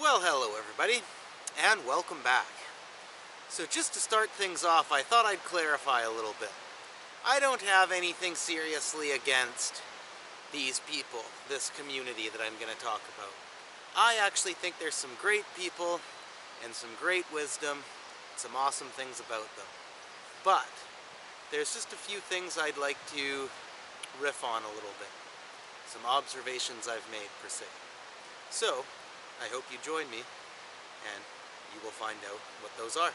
Well, hello everybody, and welcome back. So just to start things off, I thought I'd clarify a little bit. I don't have anything seriously against these people, this community that I'm going to talk about. I actually think there's some great people and some great wisdom, some awesome things about them. But there's just a few things I'd like to riff on a little bit. Some observations I've made, per se. So, I hope you join me, and you will find out what those are.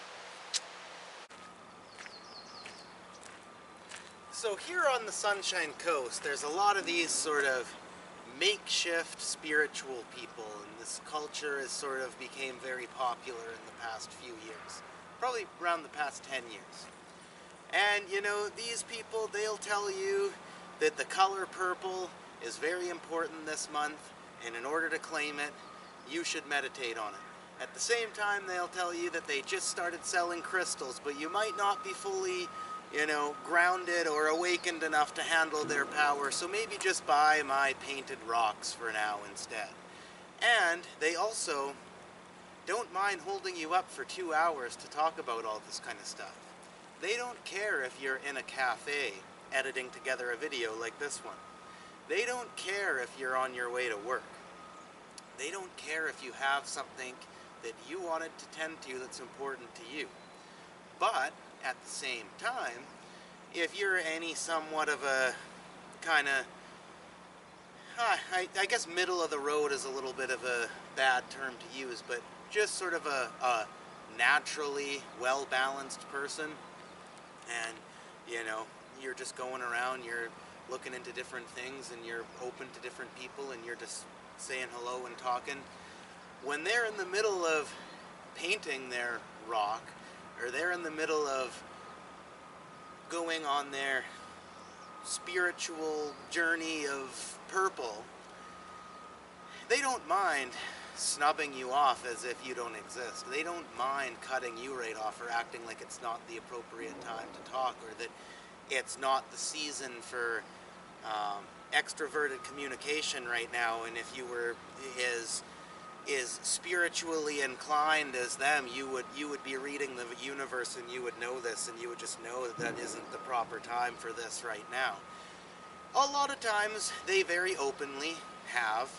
So here on the Sunshine Coast, there's a lot of these sort of makeshift spiritual people, and this culture has sort of became very popular in the past few years. Probably around the past 10 years. And, you know, these people, they'll tell you that the color purple is very important this month, and in order to claim it, you should meditate on it. At the same time, they'll tell you that they just started selling crystals, but you might not be fully, grounded or awakened enough to handle their power, so maybe just buy my painted rocks for now instead. And they also don't mind holding you up for 2 hours to talk about all this kind of stuff. They don't care if you're in a cafe editing together a video like this one. They don't care if you're on your way to work. They don't care if you have something that you wanted to tend to that's important to you. But, at the same time, if you're any somewhat of a kind of, I guess middle of the road is a little bit of a bad term to use, but just sort of a naturally well-balanced person, and, you're just going around, you're looking into different things, and you're open to different people, and you're just saying hello and talking. When they're in the middle of painting their rock, or they're in the middle of going on their spiritual journey of purple, they don't mind snubbing you off as if you don't exist. They don't mind cutting you right off or acting like it's not the appropriate time to talk, or that it's not the season for extroverted communication right now, and if you were as spiritually inclined as them, you would be reading the universe, and you would know this, and you would just know that isn't the proper time for this right now. A lot of times they very openly have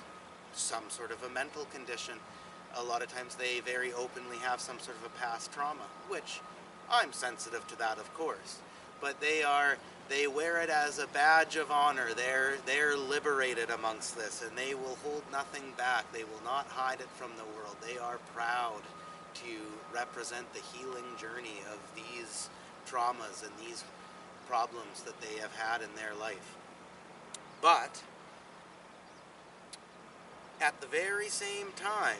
some sort of a mental condition. A lot of times they very openly have some sort of a past trauma, which I'm sensitive to that, of course. But they wear it as a badge of honor. They're liberated amongst this, and they will hold nothing back. They will not hide it from the world. They are proud to represent the healing journey of these traumas and these problems that they have had in their life. But at the very same time,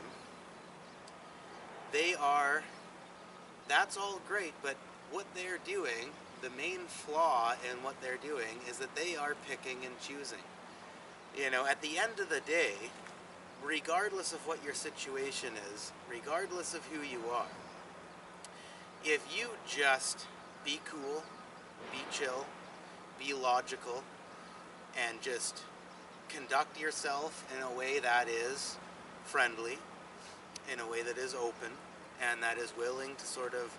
that's all great, but what they're doing, the main flaw in what they're doing, is that they are picking and choosing. At the end of the day, regardless of what your situation is, regardless of who you are, if you just be cool, be chill, be logical, and just conduct yourself in a way that is friendly, in a way that is open, and that is willing to sort of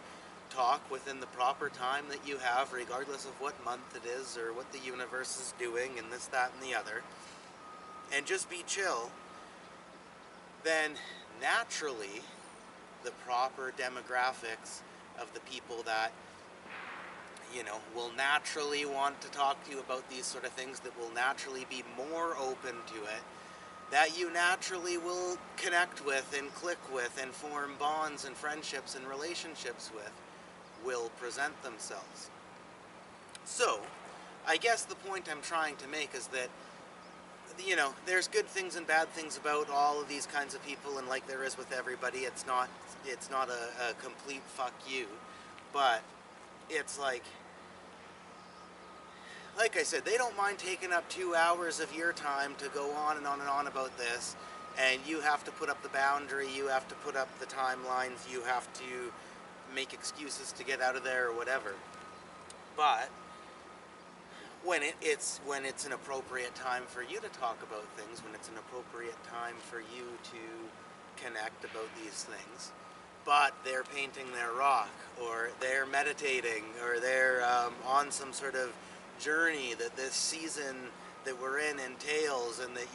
talk within the proper time that you have, regardless of what month it is or what the universe is doing and this, that, and the other, and just be chill, then naturally the proper demographics of the people that will naturally want to talk to you about these sort of things, that will naturally be more open to it, that you naturally will connect with and click with and form bonds and friendships and relationships with, will present themselves. So, I guess the point I'm trying to make is that, there's good things and bad things about all of these kinds of people, and like there is with everybody, it's not a complete fuck you, but it's like I said, they don't mind taking up 2 hours of your time to go on and on and on about this, and you have to put up the boundary, you have to put up the timelines, you have to make excuses to get out of there or whatever. But when it's an appropriate time for you to talk about things, when it's an appropriate time for you to connect about these things, but they're painting their rock, or they're meditating, or they're on some sort of journey that this season that we're in entails, and that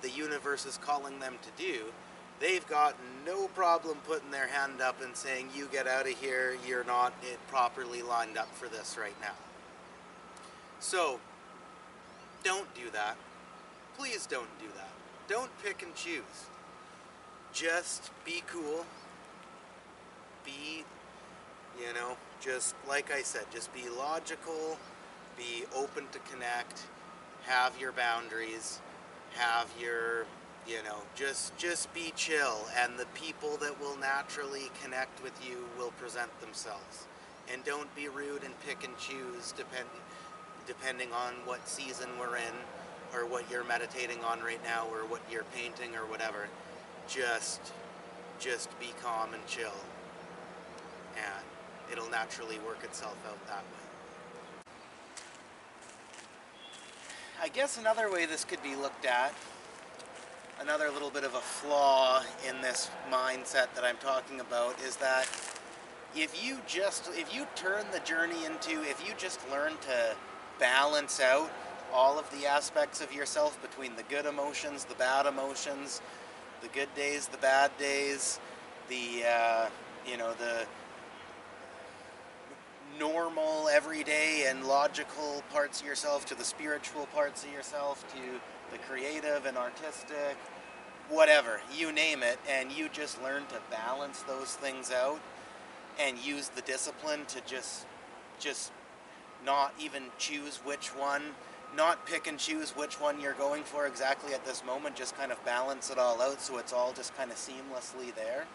the universe is calling them to do. They've got no problem putting their hand up and saying, you get out of here, you're not properly lined up for this right now. So, don't do that. Please don't do that. Don't pick and choose. Just be cool. Be, just like I said, just be logical, be open to connect, have your boundaries, have your, just be chill, and the people that will naturally connect with you will present themselves. And don't be rude and pick and choose depending on what season we're in, or what you're meditating on right now, or what you're painting, or whatever. Just be calm and chill, and it'll naturally work itself out that way. I guess another way this could be looked at, another little bit of a flaw in this mindset that I'm talking about, is that if you turn the journey into, if you just learn to balance out all of the aspects of yourself between the good emotions, the bad emotions, the good days, the bad days, the normal, everyday, and logical parts of yourself, to the spiritual parts of yourself, to the creative and artistic, whatever, you name it, and you just learn to balance those things out and use the discipline to just not even choose which one, not pick and choose which one you're going for exactly at this moment, just kind of balance it all out so it's all just kind of seamlessly there.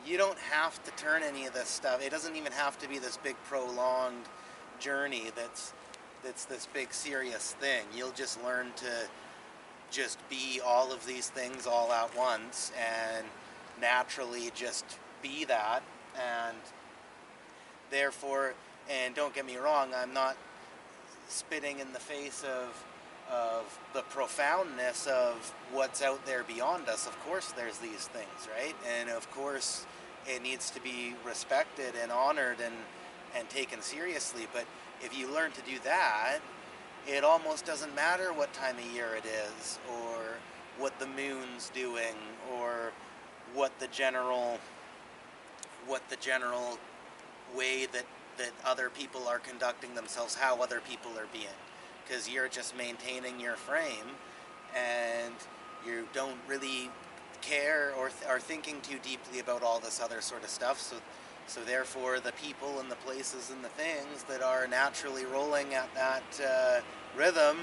You don't have to turn any of this stuff. It doesn't even have to be this big prolonged journey that's this big serious thing. You'll just learn to just be all of these things all at once and naturally just be that. And therefore, and don't get me wrong, I'm not spitting in the face of the profoundness of what's out there beyond us. Of course there's these things, right? And of course it needs to be respected and honored and taken seriously. But if you learn to do that, it almost doesn't matter what time of year it is, or what the moon's doing, or what the general way that other people are conducting themselves, how other people are being. Because you're just maintaining your frame, and you don't really care or are thinking too deeply about all this other sort of stuff. So therefore, the people and the places and the things that are naturally rolling at that rhythm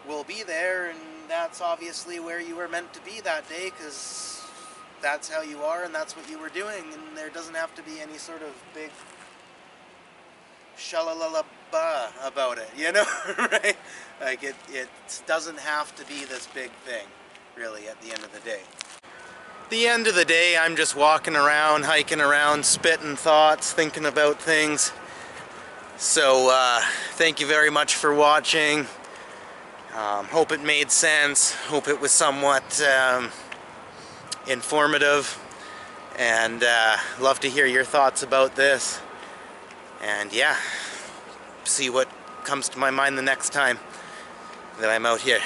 will be there, and that's obviously where you were meant to be that day, because that's how you are and that's what you were doing, and there doesn't have to be any sort of big shalalala-ba about it, right? Like it doesn't have to be this big thing, really, at the end of the day. The end of the day, I'm just walking around, hiking around, spitting thoughts, thinking about things. So thank you very much for watching. Hope it made sense. Hope it was somewhat informative, and love to hear your thoughts about this. And yeah, see what comes to my mind the next time that I'm out here.